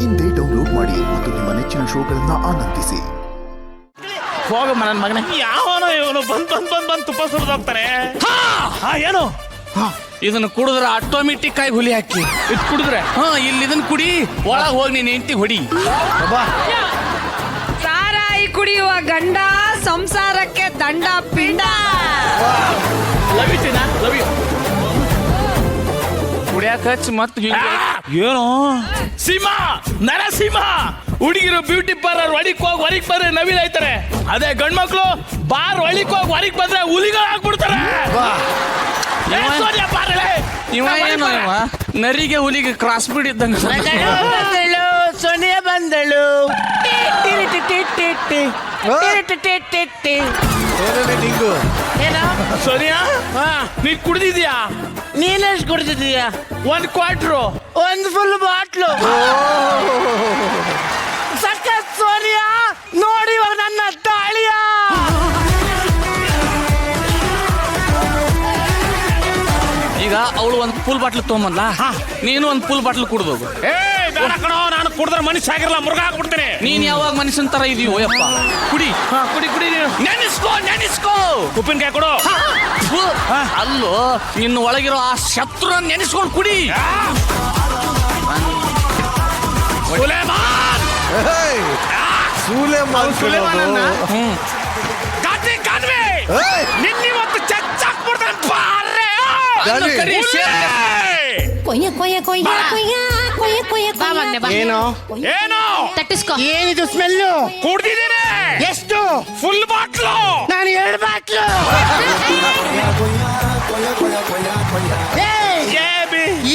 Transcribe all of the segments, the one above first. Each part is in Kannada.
ಇಂದೇ ಡೌನ್ಲೋಡ್ ಮಾಡಿ ಮತ್ತು ನಿಮ್ಮ ನೆಚ್ಚಿನ ಶೋಗಳನ್ನ ಆನಂದಿಸಿ. ಹೋಗ ನನ್ನ ಮಗನೇ, ಯಾವನೋ ಇವನು ಬಂದ್ ತುಪ್ಪ ಸುರಿದೋಗ್ತಾರೆ. ಏನು ಇದನ್ನ ಕುಡಿದ್ರೆ ಆಟೋಮೆಟಿಕ್ ಆಗಿ ಹುಲಿ ಹಾಕಿ ಇದು ಕುಡಿದ್ರೆ ಇಲ್ಲಿ ಇದನ್ನ ಕುಡಿ, ಒಳಗೆ ಹೋಗಿ ನೀನ್ ಹೆಂಡತಿ ಹೊಡಿ. ಸಾರಾಯಿ ಕುಡಿಯುವ ಗಂಡ ಸಂಸಾರಕ್ಕೆ ದಂಡ ಪಿಂಡ. ಕುಡಿಯಾಕ ಮತ್ ಏನು ಸಿಂಹ ನರಸಿಂಹ ಹುಡುಗಿರು ಬ್ಯೂಟಿ ಪಾರ್ಲರ್ ಒಳಗ್ ಹೋಗಿ ಹೊರಗ್ ಬರ್ರೆ ನವಿಲ್ ಆಯ್ತಾರೆ. ಅದೇ ಗಂಡ್ಮಕ್ಳು ಬಾರ್ ಒಳಗ್ ಹೋಗಿ ಹೊರಗ್ ಬಂದ್ರೆ ಹುಲಿಗಳು ಹಾಕ್ಬಿಡ್ತಾರೆ. ನರಿಗೆ ಹುಲಿಗೆ ಕ್ರಾಸ್ ಬೀಡ್ ಇದ್ದಂಗ. ಸೋನಿಯಾ ಬಂದಳು. ಸೋನಿಯಾ ನೀನ್ ಕುಡ್ದಿದ್ಯಾ? ನೀನೆಷ್ಟು ಕುಡ್ದಿದ್ಯಾ? 1 ಕ್ವಾರ್ಟ್ರು, 1 ಫುಲ್ ಬಾಟ್ಲು. ಸಖತ್ ಸೋನಿಯಾ, ನೋಡಿ ಇವಾಗ ನನ್ನ ತಾಳಿಯ. ಈಗ ಅವಳು ಒಂದು ಫುಲ್ ಬಾಟ್ಲು ತೊಗೊಂಬಂದ್ಲ, ನೀನು ಒಂದು ಫುಲ್ ಬಾಟ್ಲು ಕುಡ್ದೋಗು. ನಾನು ಕುಡಿದ್ರೆ ಮನುಷ್ಯ ಆಗಿರಲ್ಲ, ಮುರುಗ ಹಾಕ್ಬಿಡ್ತೇನೆ. ನೀನ್ ಯಾವಾಗ ಮನುಷ್ಯನ್ ತರ ಇದೀವೋ ಯಪ್ಪ. ಕುಡಿ ಕುಡಿ ಕುಡಿ, ನೆನೆಸ್ಕೋ ಉಪ್ಪಿನಕಾಯಿ ಕೊಡು. ಅಲ್ಲೋ ನಿನ್ನ ಒಳಗಿರೋ ಆ ಶತ್ರು ನೆನೆಸ್ಕೊಂಡು ಕುಡಿ. ನಿನ್ನಿವತ್ತು ಚಚ್ಚಾಕ್ಬಿಡ್ತಾನೆ. ಏನು ತಟ್ಟಿಸ್ಕೊ. ಏನಿದು ಸ್ಮೆಲ್ಲು? ಕುಡ್ದಿದ್ದೀನಿ. ಎಷ್ಟು? Full bottle. ನಾನು 2 ಬಾಟ್ಲು.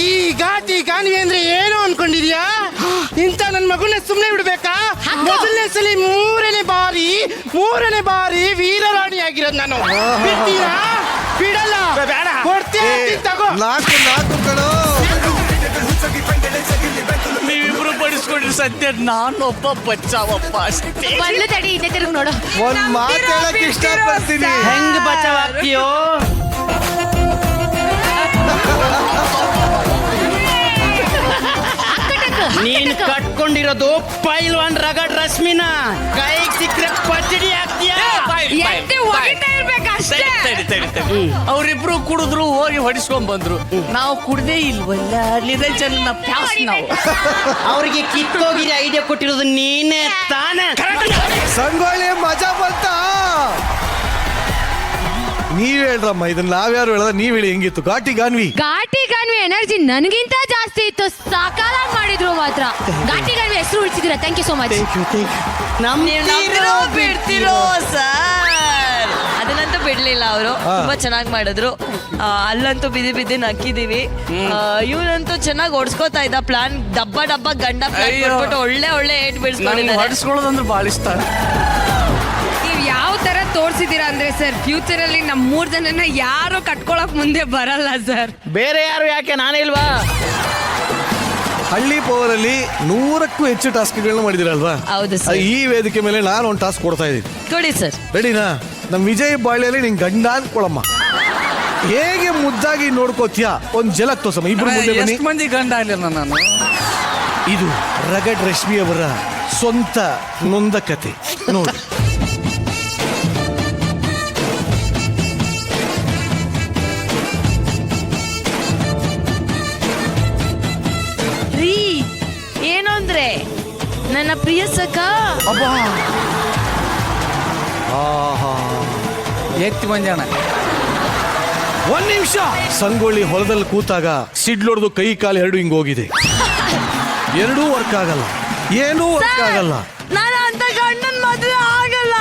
ಈ ಘಾಟಿ ಕಾಣಿವೆ ಅಂದ್ರೆ ಏನು ಅನ್ಕೊಂಡಿದ್ಯಾ? ಇಂತ ನನ್ ಮಗುನ ಸುಮ್ನೆ ಬಿಡ್ಬೇಕಾ? ಮೊದಲನೇ ಸಲ ಮೂರನೇ ಬಾರಿ ವೀರರಾಣಿ ಆಗಿರೋದು ನಾನು. ಬಿಡ್ತೀರಾ? ಬಿಡಲ್ಲ. ತಗೋ. ನೀವಿಬ್ರು ಬಡಿಸ್ಕೊಂಡ್ರಿ ಸದ್ಯ ನಾನೊಬ್ಬ ಬಚ್ಚಾವಪ್ಪ ಅಷ್ಟೇ. ಬಲ್ಲು ತಡಿ, ಇದೆ ತಿರುಗಿ ನೋಡು. ಒಂದ್ ಮಾತು ಹೇಳಕ್ ಇಷ್ಟಪಡ್ತೀನಿ. ಹೆಂಗ್ ಬಚಾವಾಗ್ತೀಯೋ? ನೀನ್ ಕಟ್ಕೊಂಡಿರೋದು ಪೈಲ್ವಾನ್ ರಗಡ್ ರಶ್ಮಿನ. ಕೈಗೆ ಸಿಕ್ಕರೆ ಪಚಡಿ ಆಗ್ತೀಯಾ? ಅವ್ರಿಬ್ರು ಕುಡಿದ್ರು, ಹೋಗಿ ಹೊಡಿಸ್ಕೊಂಡ್ ಬಂದ್ರು. ನಾವು ಕುಡ್ದೇ ಇಲ್ವಲ್ಲ, ನಿರಂಜನ ಪ್ಯಾಸ್ ನಾವು. ಅವ್ರಿಗೆ ಕಿತ್ತೋಗಿರಿ ಐಡಿಯಾ ಕೊಟ್ಟಿರೋದು ನೀನೇ ತಾನೇ. ಸಂಗೊಳ್ಳಿ ಮಜಾ ಬಂತ. ನೀವ್ ಹೇಳ್ರಮ್ಮ, ಇದನ್ನ ನಾವ್ಯಾರು ಹೇಳದ, ನೀವ್ ಹೇಳಿ ಹೆಂಗಿತ್ತು ಘಾಟಿ ಗಾನ್ವಿ ಎನರ್ಜಿ ನನಗಿಂತ ಜಾಸ್ತಿ ಇತ್ತು. ಸಾಕಾಲಾಗಿ ಮಾಡಿದ್ರು ಮಾತ್ರ. ಘಾಟಿ ಗಾನ್ವಿ ಹೆಸರು ಉಳಿಸಿದಿರ. Thank you so much. ಬಿಡ್ತಿರೋ ಸರ್? ಅದನ್ನಂತೂ ಬಿಡ್ಲಿಲ್ಲ ಅವರು. ತುಂಬಾ ಚೆನ್ನಾಗಿ ಮಾಡಿದ್ರು. ಅಲ್ಲಂತೂ ಬಿದ್ದಿ ನಕ್ಕಿದೀವಿ. ಇವನಂತೂ ಚೆನ್ನಾಗಿ ಓಡಿಸ್ಕೋತಾ ಇದ್ದ. ಪ್ಲಾನ್ ಡಬ್ಬ ಗಂಡ ಒಳ್ಳೆ ಏಟ್ ಬಿಡಿಸ್ಕೊಂಡಿದ್ದಾರೆ. ಹೊಡಿಸ್ಕೊಳ್ಳೋದಂದ್ರೆ ಭಾಳ ಇಷ್ಟ. ನೀವು ಯಾವ ತರ ತೋರ್ಸಿದೀರಾ ಅಂದ್ರೆ ಸರ್, ಫ್ಯೂಚರ್ ಅಲ್ಲಿ ನಮ್ 3 ಜನನ ಯಾರು ಕಟ್ಕೊಳಕ್ ಮುಂದೆ ಬರಲ್ಲ ಸರ್. ಬೇರೆ ಯಾರು ಯಾಕೆ? ನಾನೇ ಇಲ್ವಾ? ಹಳ್ಳಿ ಪವರ್ ಅಲ್ಲಿ 100ಕ್ಕೂ ಹೆಚ್ಚು ಟಾಸ್ಕ್ಗಳನ್ನ ಮಾಡಿದಿರಲ್ವಾ? ಹೌದು ಸರ್. ಈ ವೇದಿಕೆ ಮೇಲೆ ನಾನು ಒಂದು ಟಾಸ್ಕ್ ಕೊಡ್ತಾ ಇದ್ದೀನಿ. ಕೊಡಿ ಸರ್. ರೆಡಿನಾ? ನಮ್ ವಿಜಯ್ ಬಾಳಿಯಲ್ಲಿ ನಿನ್ ಗಂಡ ಅನ್ಕೊಳಮ್ಮ. ಹೇಗೆ ಮುದ್ದಾಗಿ ನೋಡ್ಕೋತೀಯಾ? ಒಂದ್ ಜಲಕ್ ತೋರ್ಸಮ್ಮ. ಇಬ್ರು ಮುಂದೆ ಬನ್ನಿ. ಎಷ್ಟು ಮಂದಿ ಗಂಡ ಆಗಲಿಲ್ಲ ನಾನು. ಇದು ರಗಡ್ ರಶ್ಮಿ ಅವರ ಸ್ವಂತ ನೊಂದ ಕತೆ ನೋಡಿ. ಏನು ಅಂದ್ರೆ ನನ್ನ ಪ್ರಿಯ ಸಖ ಎತ್ತಿ ಮಂಜಾಣ. 1 ನಿಮಿಷ. ಸಂಗೊಳ್ಳಿ ಹೊಲದಲ್ಲಿ ಕೂತಾಗ ಸಿಡ್ಲೊಡ್ದು ಕೈ ಕಾಲು 2 ಹಿಂಗ್ ಹೋಗಿದೆ. 2 ವರ್ಕ್ ಆಗಲ್ಲ, ಏನೂ ವರ್ಕ್ ಆಗಲ್ಲ. ನಾನು ಅಂತ ಗಂಡನ್ ಮದ್ವೆ ಆಗಲ್ಲ.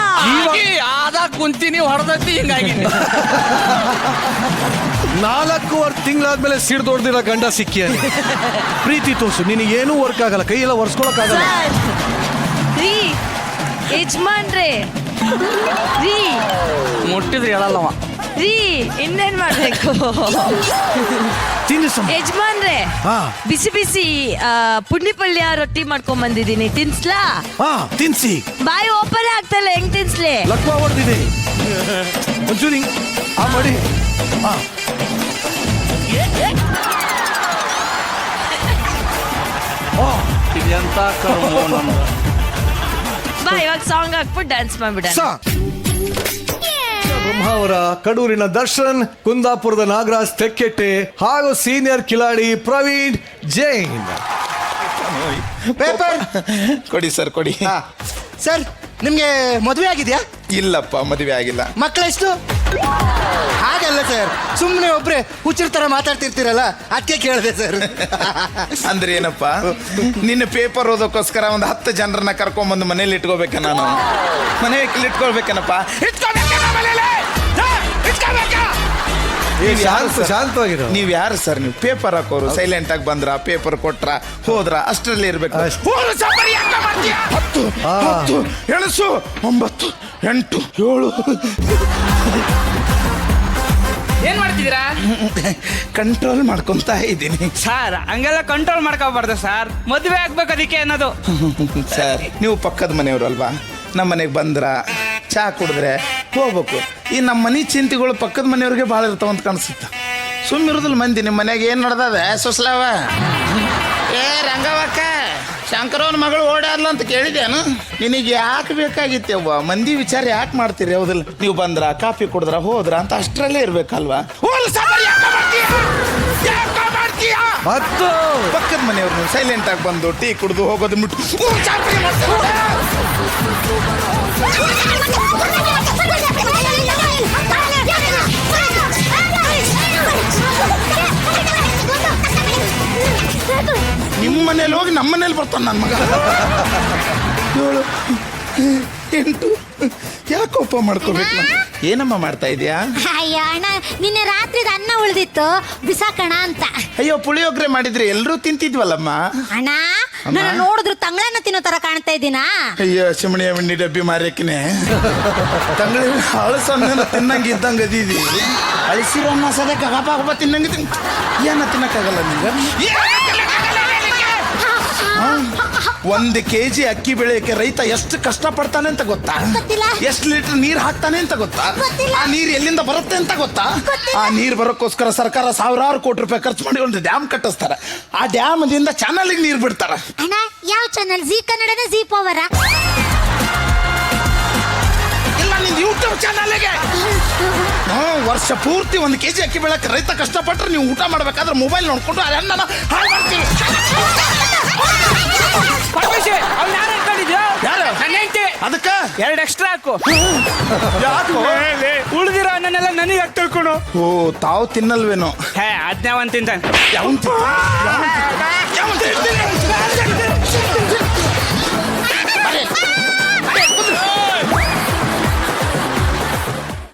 ಆದಾಗ ಕುಂತೀನಿ ಹೊಡೆದತ್ತಿ ಹಿಂಗಾಗಿ. 4 ತಿಂಗಳಾದ್ಮೇಲೆ ಸಿಡ್ದೊಡ್ದಿರೋ ಗಂಡ ಸಿಕ್ಕಿಯ. ಪ್ರೀತಿ ತೋರ್ಸು. ನಿನಗೆ ಏನೂ ವರ್ಕ್ ಆಗಲ್ಲ, ಕೈ ಎಲ್ಲ ಒರ್ಸ್ಕೊಳಕ್ ಆಗಲ್ಲ. ಯಜಮಾನ್ರೆ ಮುಟ್ಟಿದ್ರೆ ಹೇಳಲ್ಲವ. ಇನ್ನೇನ್ ಮಾಡ್ಬೇಕು? ಯಜಮಾನ್ರೆ, ಬಿಸಿ ಬಿಸಿ ಪುಂಡಿ ಪಲ್ಯ ರೊಟ್ಟಿ ಮಾಡ್ಕೊಂಡ್ ಬಂದಿದ್ದೀನಿ. ತಿನ್ಸ್ಲಾ? ತಿನ್ಸಿ. ಬಾಯಿ ಓಪನ್ ಆಗ್ತಲ್ಲ, ಹೆಂಗ್ ತಿನ್ಸ್ಲಿ? ಲಕ್ವ ಹೊಡೆದಿದೆ ಒಂಚೂರಿ ಮಾಡಿ. ಇದೆಂತ ಕರ್ಮೋ ನಮ್ದು. ಬಾ ಇವಾಗ ಸಾಂಗ್ ಹಾಕ್ಬಿಟ್ಟು ಡ್ಯಾನ್ಸ್ ಮಾಡ್ಬಿಡ. ಬ್ರಹ್ಮಾವರ, ಕಡೂರಿನ ದರ್ಶನ್, ಕುಂದಾಪುರದ ನಾಗರಾಜ್ ತೆಕ್ಕೆಟ್ಟೆ ಹಾಗೂ ಸೀನಿಯರ್ ಕಿಲಾಡಿ ಪ್ರವೀಣ್ ಜೈನ್. ಪೇಪರ್ ಕೊಡಿ ಸರ್ ಕೊಡಿ. ಸರ್ ನಿಮ್ಗೆ ಮದುವೆ ಆಗಿದೆಯಾ? ಇಲ್ಲಪ್ಪ ಮದುವೆ ಆಗಿಲ್ಲ. ಮಕ್ಕಳೆಷ್ಟು? ಹಾಗಲ್ಲ ಸರ್, ಸುಮ್ಮನೆ ಒಬ್ರೆ ಹುಚ್ಚರ ತರ ಮಾತಾಡ್ತಿರ್ತೀರಲ್ಲ ಅದಕ್ಕೆ ಕೇಳಿದೆ ಸರ್. ಅಂದ್ರೆ ಏನಪ್ಪ, ನಿನ್ನ ಪೇಪರ್ ಓದೋಕ್ಕೋಸ್ಕರ ಒಂದು 10 ಜನರನ್ನ ಕರ್ಕೊಂಡ್ಬಂದು ಮನೇಲಿ ಇಟ್ಕೋಬೇಕ ನಾನು? ಮನೇಲಿ ಇಟ್ಕೊಳ್ಬೇಕೇನಪ್ಪ? ಶಾಂತವಾಗಿರೋ. ನೀವ್ ಯಾರು ಸರ್? ನೀವು ಪೇಪರ್ ಹಾಕೋರು, ಸೈಲೆಂಟ್ ಆಗಿ ಬಂದ್ರ, ಪೇಪರ್ ಕೊಟ್ರ, ಹೋದ್ರ, ಅಷ್ಟರಲ್ಲಿ ಇರ್ಬೇಕು. ಅಷ್ಟೇ. 10 10 ಎಣಸು 9 8 7 ಏನ್ ಮಾಡ್ತಿದ್ದೀರಾ? ಕಂಟ್ರೋಲ್ ಮಾಡ್ಕೊಂತ ಇದ್ದೀನಿ ಸರ್. ಹಂಗೆಲ್ಲ ಕಂಟ್ರೋಲ್ ಮಾಡ್ಕೋಬಾರ್ದು ಸರ್, ಮದುವೆ ಆಗ್ಬೇಕು ಅದಕ್ಕೆ ಅನ್ನೋದು. ಸರ್. ನೀವು ಪಕ್ಕದ ಮನೆಯವರು ಅಲ್ವಾ? ನಮ್ಮ ಮನೆಗೆ ಬಂದ್ರ ಚಾ ಕುಡಿದ್ರೆ ಹೋಗ್ಬೇಕು. ಈ ನಮ್ಮ ಮನೆ ಚಿಂತೆಗಳು ಪಕ್ಕದ ಮನೆಯವ್ರಿಗೆ ಭಾಳ ಇರ್ತಾವ ಅಂತ ಕಾಣಿಸುತ್ತೆ. ಸುಮ್ಮಿರೋದಿಲ್ಲ ಮಂದಿ. ನಿಮ್ಮ ಮನೆಯಾಗ ಏನು ನಡ್ದದ ಸುಸ್ಲಾವ? ಏ ರಂಗವಕ್ಕ, ಶಂಕರವನ ಮಗಳು ಓಡಾಡ್ಲ ಅಂತ ಕೇಳಿದೇನು? ನಿನಗೆ ಯಾಕೆ ಬೇಕಾಗಿತ್ತವ್ವ? ಮಂದಿ ವಿಚಾರ ಯಾಕೆ ಮಾಡ್ತೀರಿ? ಹೌದಿಲ್ಲ? ನೀವು ಬಂದ್ರ, ಕಾಫಿ ಕುಡಿದ್ರ, ಹೋದ್ರ ಅಂತ ಅಷ್ಟರಲ್ಲೇ ಇರ್ಬೇಕಲ್ವಾ? ಮತ್ತು ಪಕ್ಕದ ಮನೆಯವ್ರು ಸೈಲೆಂಟ್ ಆಗಿ ಬಂದು ಟೀ ಕುಡಿದು ಹೋಗೋದು ಬಿಟ್ಟು ನಿಮ್ಮ ಮನೇಲಿ ಹೋಗಿ ನಮ್ಮ ಮನೇಲಿ ಬರ್ತಾನೆ ನನ್ನ ಮಗ. 7 8 ಯಾಕೆ ಕೋಪ ಮಾಡ್ಕೋಬೇಕು? ಏನಮ್ಮ ಮಾಡ್ತಾ ಇದೀಯಾ? ಅಯ್ಯ ಅಣ್ಣ, ನಿನ್ನೆ ರಾತ್ರಿದ ಅನ್ನ ಉಳ್ದಿತ್ತು ಬಿಸಾಕಣ ಅಂತ. ಅಯ್ಯೋ, ಪುಳಿಯೋಗ್ರೆ ಮಾಡಿದ್ರೆ ಎಲ್ಲರೂ ತಿಂತಿದ್ವಲ್ಲಮ್ಮ. ಅಣ್ಣ, ನಾನು ನೋಡಿದ್ರು ತಂಗಳನ್ನ ತಿನ್ನೋ ತರ ಕಾಣ್ತಾ ಇದ್ದೀನಾ? ಅಯ್ಯೋ, ಚಿಮಣಿಯ ಮಿಣ್ಣಿ ಡಬ್ಬಿ ಮಾರ್ಯಕಿನೇ ತಂಗಳಿ ಅಳಸನ್ನ ತಿನ್ನಂಗೆ ಇದ್ದಂಗೆ ಅದೀದಿ. ಅಳಿಸಿರೋ ಅನ್ನ ಸದ್ಯ ಕಗಪ ತಿನ್ನಂಗೆ ಏನ ತಿನ್ನಕ್ಕಾಗಲ್ಲ ನಿಂಗೆ. 1 kg ಅಕ್ಕಿ ಬೆಳೆಯಕ್ಕೆ ರೈತ ಎಷ್ಟು ಕಷ್ಟ ಪಡ್ತಾನೆ ಅಂತ ಗೊತ್ತಾ? ಗೊತ್ತಿಲ್ಲ. ಎಷ್ಟು ಲೀಟರ್ ನೀರ್ ಹಾಕ್ತಾನೆ ಅಂತ ಗೊತ್ತಾ? ಆ ನೀರ್ ಎಲ್ಲಿಂದ ಬರುತ್ತೆ ಅಂತ ಗೊತ್ತಾ? ಆ ನೀರ್ ಬರೋಕ್ಕೋಸ್ಕರ ಸರ್ಕಾರ ಸಾವಿರಾರು ಕೋಟಿ ರೂಪಾಯಿ ಖರ್ಚು ಮಾಡಿ ಒಂದು ಡ್ಯಾಮ್ ಕಟ್ಟಿಸ್ತಾರ. ಆ ಡ್ಯಾಮ್ದಿಂದ ಚಾನಲ್ಗೆ ನೀರ್ ಬಿಡ್ತಾರ. ಅಣ್ಣ, ಯಾವ ಚಾನಲ್? ಜಿ ಕನ್ನಡನ ಜಿ ಪವರ? ಇಲ್ಲ, ನಿನ್ ಯೂಟ್ಯೂಬ್ ಚಾನಲ್ಗೆ. ವರ್ಷ ಪೂರ್ತಿ 1 kg ಅಕ್ಕಿ ಬೆಳಕ್ಕೆ ರೈತ ಕಷ್ಟಪಟ್ಟರೆ ನೀವು ಊಟ ಮಾಡ್ಬೇಕಾದ್ರೆ ಮೊಬೈಲ್ ನೋಡ್ಕೊಂಡು ಆ ಅನ್ನನ ಹಾಳು ಮಾಡ್ತೀವಿ. ಅದಕ್ಕ 2 ಎಕ್ಸ್ಟ್ರಾ ಹಾಕು. ಯಾಕೋ? ಉಳಿದಿರೋ ಅನ್ನನೆಲ್ಲ ನನಗೆ ಹಾಕಿ ತಿಳ್ಕೊಡು. ಓ, ತಾವು ತಿನ್ನಲ್ವೇನೋ? ಹೇ, ಅದ್ನೇ ಒಂದ್ ತಿಂತಾನೆ. ಯಾವನ್